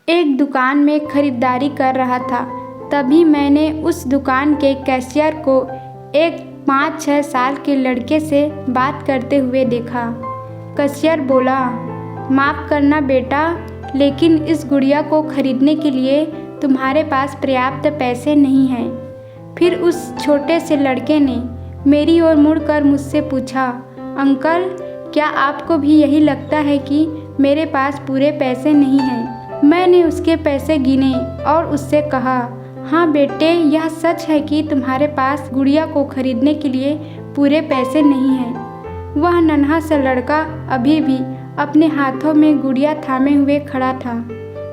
एक दुकान में खरीदारी कर रहा था। तभी मैंने उस दुकान के कैशियर को एक 5-6 साल के लड़के से बात करते हुए देखा। कैशियर बोला, माफ़ करना बेटा, लेकिन इस गुड़िया को खरीदने के लिए तुम्हारे पास पर्याप्त पैसे नहीं हैं। फिर उस छोटे से लड़के ने मेरी ओर मुड़कर मुझसे पूछा, अंकल, क्या आपको भी यही लगता है कि मेरे पास पूरे पैसे नहीं हैं? मैंने उसके पैसे गिने और उससे कहा, हाँ बेटे, यह सच है कि तुम्हारे पास गुड़िया को खरीदने के लिए पूरे पैसे नहीं हैं। वह नन्हा सा लड़का अभी भी अपने हाथों में गुड़िया थामे हुए खड़ा था।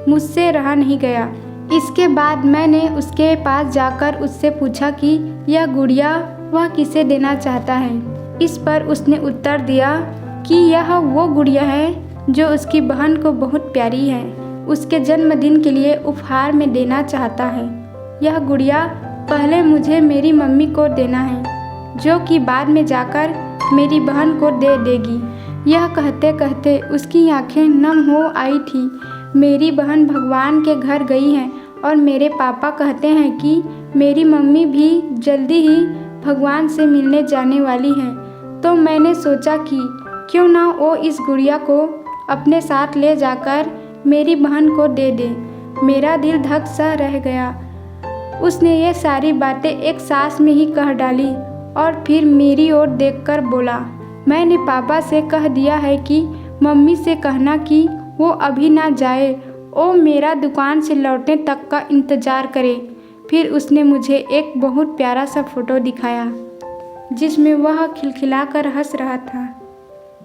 मुझसे रहा नहीं गया। इसके बाद मैंने उसके पास जाकर उससे पूछा कि यह गुड़िया वह किसे देना चाहता है। इस पर उसने उत्तर दिया कि यह वो गुड़िया है जो उसकी बहन को बहुत प्यारी है, उसके जन्मदिन के लिए उपहार में देना चाहता है। यह गुड़िया पहले मुझे मेरी मम्मी को देना है, जो कि बाद में जाकर मेरी बहन को दे देगी। यह कहते कहते उसकी आंखें नम हो आई थी। मेरी बहन भगवान के घर गई है और मेरे पापा कहते हैं कि मेरी मम्मी भी जल्दी ही भगवान से मिलने जाने वाली है। तो मैंने सोचा कि क्यों ना वो इस गुड़िया को अपने साथ ले जाकर मेरी बहन को दे दे। मेरा दिल धक सा रह गया। उसने ये सारी बातें एक सांस में ही कह डाली और फिर मेरी ओर देखकर बोला, मैंने पापा से कह दिया है कि मम्मी से कहना कि वो अभी ना जाए, वो मेरा दुकान से लौटने तक का इंतज़ार करे। फिर उसने मुझे एक बहुत प्यारा सा फ़ोटो दिखाया जिसमें वह खिलखिलाकर हंस रहा था।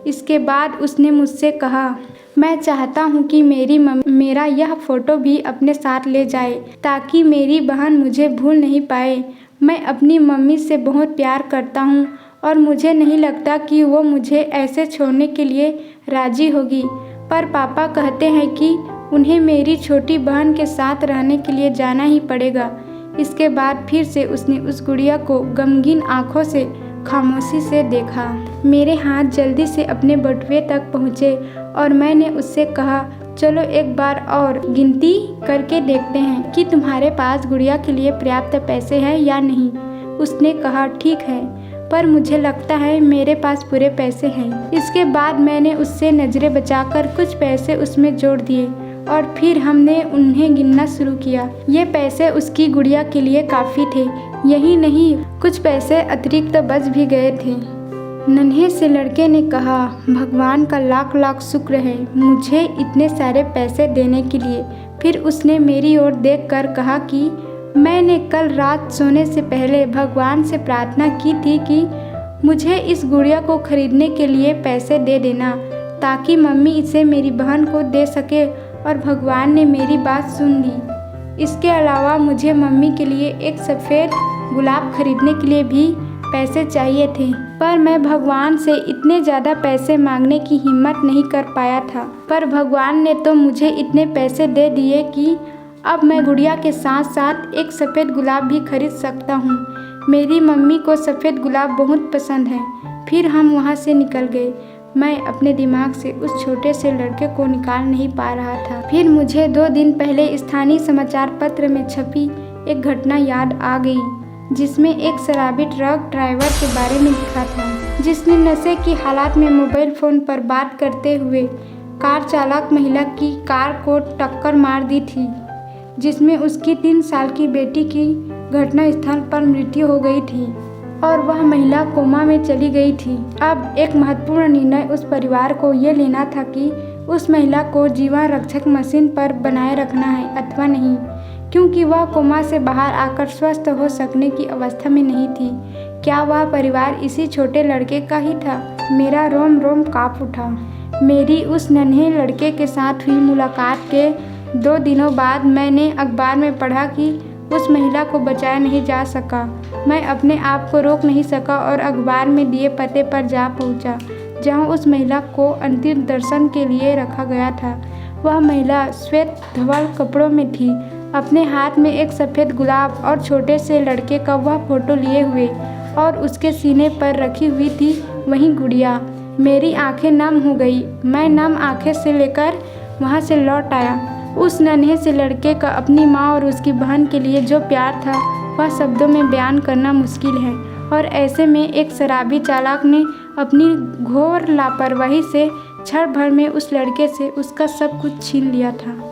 इसके बाद उसने मुझसे कहा, मैं चाहता हूँ कि मेरी मम्मी मेरा यह फ़ोटो भी अपने साथ ले जाए ताकि मेरी बहन मुझे भूल नहीं पाए। मैं अपनी मम्मी से बहुत प्यार करता हूँ और मुझे नहीं लगता कि वो मुझे ऐसे छोड़ने के लिए राज़ी होगी, पर पापा कहते हैं कि उन्हें मेरी छोटी बहन के साथ रहने के लिए जाना ही पड़ेगा। इसके बाद फिर से उसने उस गुड़िया को गमगीन आँखों से खामोशी से देखा। मेरे हाथ जल्दी से अपने बटुए तक पहुँचे और मैंने उससे कहा, चलो एक बार और गिनती करके देखते हैं कि तुम्हारे पास गुड़िया के लिए पर्याप्त पैसे हैं या नहीं। उसने कहा, ठीक है, पर मुझे लगता है मेरे पास पूरे पैसे हैं। इसके बाद मैंने उससे नज़रें बचाकर कुछ पैसे उसमें जोड़ दिए और फिर हमने उन्हें गिनना शुरू किया। ये पैसे उसकी गुड़िया के लिए काफ़ी थे। यही नहीं, कुछ पैसे अतिरिक्त बच भी गए थे। नन्हे से लड़के ने कहा, भगवान का लाख लाख शुक्र है मुझे इतने सारे पैसे देने के लिए। फिर उसने मेरी ओर देखकर कहा कि मैंने कल रात सोने से पहले भगवान से प्रार्थना की थी कि मुझे इस गुड़िया को खरीदने के लिए पैसे दे देना ताकि मम्मी इसे मेरी बहन को दे सके, और भगवान ने मेरी बात सुन ली। इसके अलावा मुझे मम्मी के लिए एक सफ़ेद गुलाब खरीदने के लिए भी पैसे चाहिए थे, पर मैं भगवान से इतने ज़्यादा पैसे मांगने की हिम्मत नहीं कर पाया था। पर भगवान ने तो मुझे इतने पैसे दे दिए कि अब मैं गुड़िया के साथ साथ एक सफ़ेद गुलाब भी खरीद सकता हूँ। मेरी मम्मी को सफ़ेद गुलाब बहुत पसंद है। फिर हम वहाँ से निकल गए। मैं अपने दिमाग से उस छोटे से लड़के को निकाल नहीं पा रहा था। फिर मुझे 2 दिन पहले स्थानीय समाचार पत्र में छपी एक घटना याद आ गई, जिसमें एक शराबी ट्रक ड्राइवर के बारे में लिखा था, जिसने नशे की हालत में मोबाइल फ़ोन पर बात करते हुए कार चालक महिला की कार को टक्कर मार दी थी, जिसमें उसकी 3 साल की बेटी की घटनास्थल पर मृत्यु हो गई थी और वह महिला कोमा में चली गई थी। अब एक महत्वपूर्ण निर्णय उस परिवार को ये लेना था कि उस महिला को जीवन रक्षक मशीन पर बनाए रखना है अथवा नहीं, क्योंकि वह कोमा से बाहर आकर स्वस्थ हो सकने की अवस्था में नहीं थी। क्या वह परिवार इसी छोटे लड़के का ही था? मेरा रोम रोम काँप उठा। मेरी उस नन्हे लड़के के साथ हुई मुलाकात के 2 दिनों बाद मैंने अखबार में पढ़ा कि उस महिला को बचाया नहीं जा सका। मैं अपने आप को रोक नहीं सका और अखबार में दिए पते पर जा पहुंचा, जहां उस महिला को अंतिम दर्शन के लिए रखा गया था। वह महिला श्वेत धवल कपड़ों में थी, अपने हाथ में एक सफ़ेद गुलाब और छोटे से लड़के का वह फोटो लिए हुए, और उसके सीने पर रखी हुई थी वही गुड़िया। मेरी आंखें नम हो गई। मैं नम आंखें से लेकर वहाँ से लौट आया। उस नन्हे से लड़के का अपनी माँ और उसकी बहन के लिए जो प्यार था वह शब्दों में बयान करना मुश्किल है। और ऐसे में एक शराबी चालाक ने अपनी घोर लापरवाही से क्षण भर में उस लड़के से उसका सब कुछ छीन लिया था।